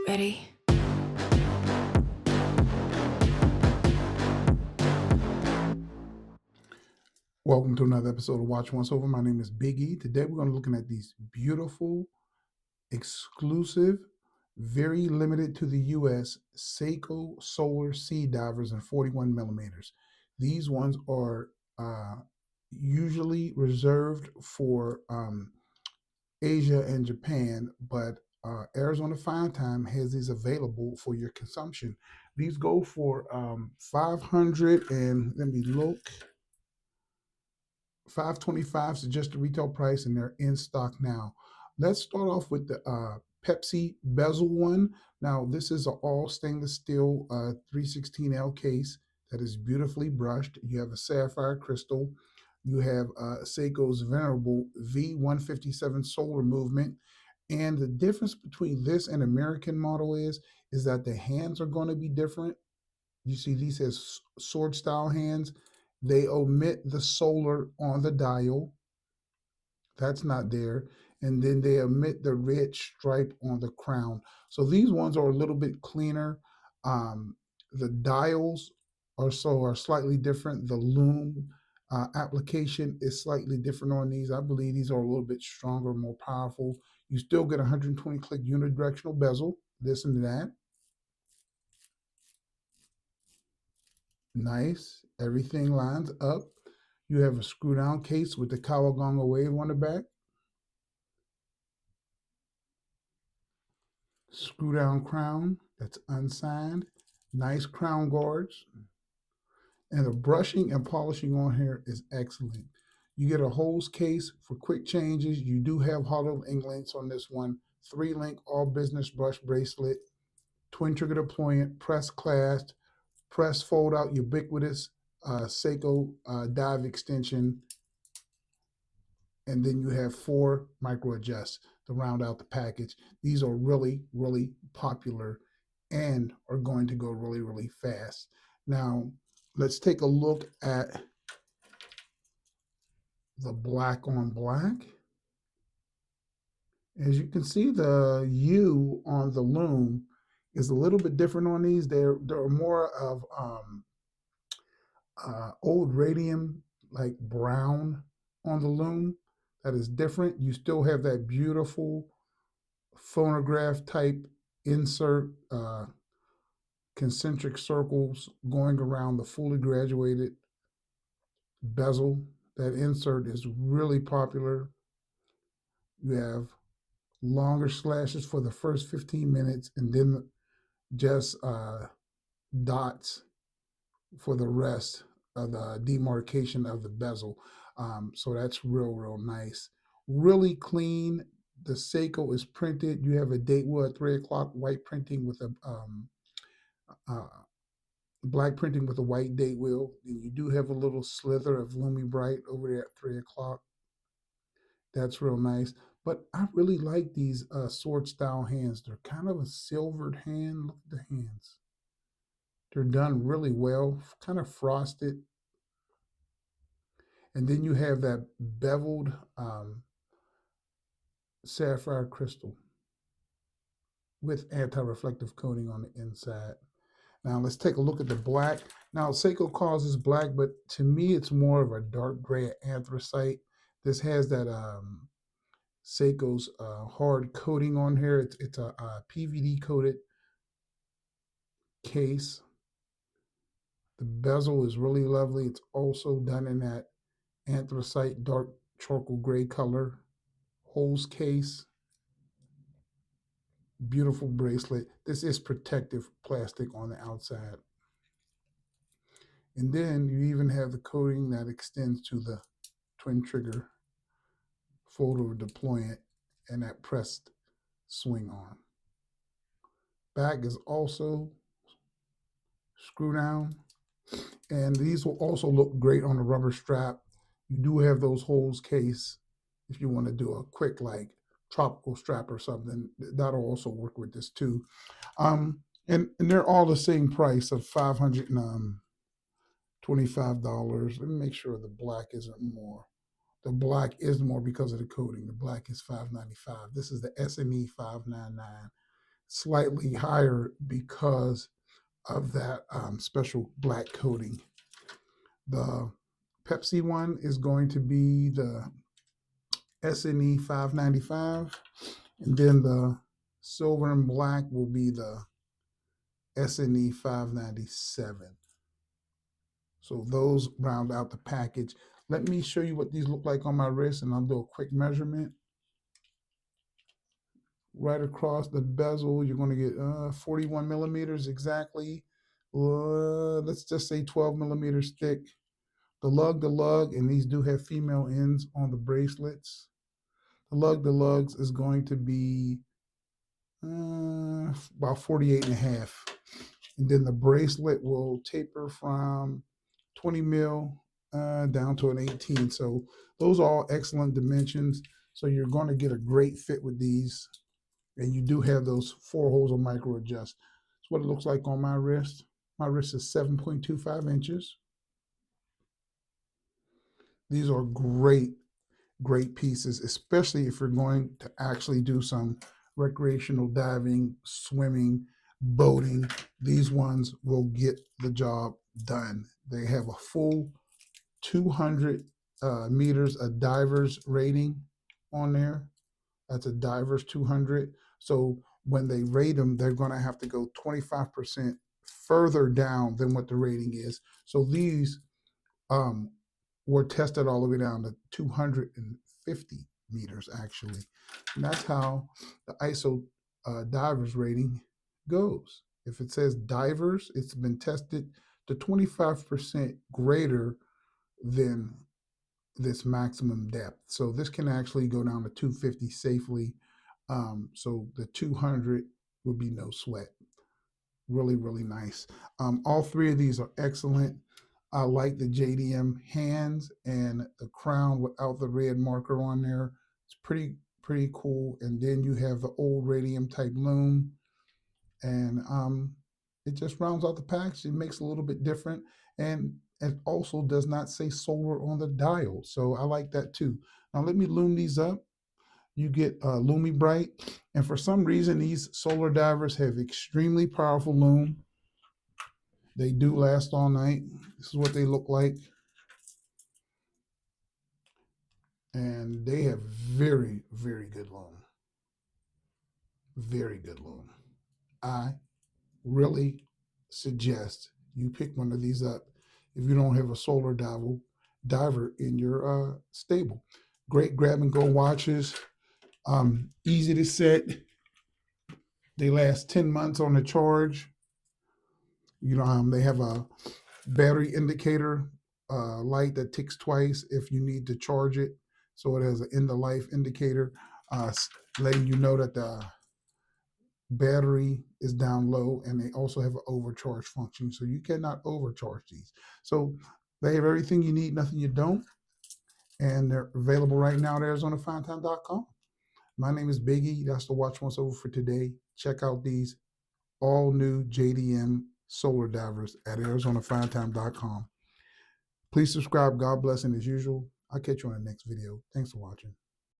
Ready? Welcome to another episode of Watch Once Over. My name is Big E. Today we're going to be looking at these beautiful, exclusive, very limited to the US Seiko Solar Sea Divers in 41 millimeters. These ones are usually reserved for Asia and Japan, but Arizona Fine Time has these available for your consumption. These go for 500 and let me look. 525 is just the retail price, and they're in stock now. Let's start off with the Pepsi bezel one. Now, this is an all stainless steel 316L case that is beautifully brushed. You have a sapphire crystal. You have Seiko's venerable V157 solar movement. And the difference between this and American model is that the hands are going to be different. You see, these has sword style hands. They omit the solar on the dial. That's not there. And then they omit the red stripe on the crown. So these ones are a little bit cleaner. The dials are slightly different. The Lume application is slightly different on these. I believe these are a little bit stronger, more powerful. You still get 120 click unidirectional bezel. Listen to that. Nice. Everything lines up. You have a screw down case with the Kawagonga wave on the back. Screw down crown that's unsigned. Nice crown guards. And the brushing and polishing on here is excellent. You get a hose case for quick changes. You do have hollow inlets on this one. 3-link all business brush bracelet. Twin trigger deployment, press clasp, press fold out ubiquitous Seiko dive extension, and then you have 4 micro adjusts to round out the package. These are really, really popular and are going to go really, really fast. Now, let's take a look at the black on black. As you can see, the U on the Lume is a little bit different on these. They're more of old radium, like brown on the Lume. That is different. You still have that beautiful phonograph type insert, concentric circles going around the fully graduated bezel. That insert is really popular. You have longer slashes for the first 15 minutes and then just dots for the rest of the demarcation of the bezel. So that's real, real nice. Really clean. The Seiko is printed. You have a date wheel at 3 o'clock, white printing with a uh, black printing with a white date wheel. And you do have a little slither of Lume Bright over there at 3 o'clock. That's real nice. But I really like these sword style hands. They're kind of a silvered hand. Look at the hands. They're done really well, kind of frosted. And then you have that beveled sapphire crystal with anti-reflective coating on the inside. Now let's take a look at the black. Now Seiko calls this black, but to me it's more of a dark gray anthracite. This has that Seiko's hard coating on here. It's a PVD coated case. The bezel is really lovely. It's also done in that anthracite dark charcoal gray color. Hose case. Beautiful bracelet. This is protective plastic on the outside. And then you even have the coating that extends to the twin trigger fold over deployment and that pressed swing on. Back is also screw down. And these will also look great on a rubber strap. You do have those holes case if you want to do a quick like tropical strap or something. That'll also work with this too. And they're all the same price of $525. Let me make sure the black isn't more. The black is more because of the coating. The black is $595. This is the SNE599 slightly higher because of that special black coating. The Pepsi one is going to be the SNE595, and then the silver and black will be the SNE597. So those round out the package. Let me show you what these look like on my wrist, and I'll do a quick measurement. Right across the bezel, you're going to get 41 millimeters exactly. Let's just say 12 millimeters thick. The lug, and these do have female ends on the bracelets. The lugs is going to be about 48 and a half. And then the bracelet will taper from 20 mil down to an 18. So those are all excellent dimensions. So you're going to get a great fit with these. And you do have those 4 holes of micro adjust. That's what it looks like on my wrist. My wrist is 7.25 inches. These are great pieces, especially if you're going to actually do some recreational diving, swimming, boating. These ones will get the job done. They have a full 200 meters a diver's rating on there. That's a diver's 200. So when they rate them, they're going to have to go 25% further down than what the rating is. So these um, were tested all the way down to 250 meters, actually. And that's how the ISO divers rating goes. If it says divers, it's been tested to 25% greater than this maximum depth. So this can actually go down to 250 safely. So the 200 would be no sweat. Really nice. All 3 of these are excellent. I like the JDM hands and the crown without the red marker on there. It's pretty cool. And then you have the old radium type Lume, and it just rounds out the package. It makes it a little bit different, and it also does not say solar on the dial. So I like that too. Now let me lume these up. You get Lume Bright, and for some reason these solar divers have extremely powerful lume. They do last all night. This is what they look like. And they have very good lume. Very good lume. I really suggest you pick one of these up if you don't have a solar diver in your stable. Great grab and go watches. Easy to set. They last 10 months on the charge. They have a battery indicator light that ticks twice if you need to charge it. So it has an end of life indicator letting you know that the battery is down low, and they also have an overcharge function. So you cannot overcharge these. So they have everything you need, nothing you don't. And they're available right now at ArizonaFineTime.com. My name is Biggie. That's the Watch Once Over for today. Check out these all new JDM solar divers at ArizonaFineTime.com. Please subscribe. God bless, and as usual, I'll catch you on the next video. Thanks for watching.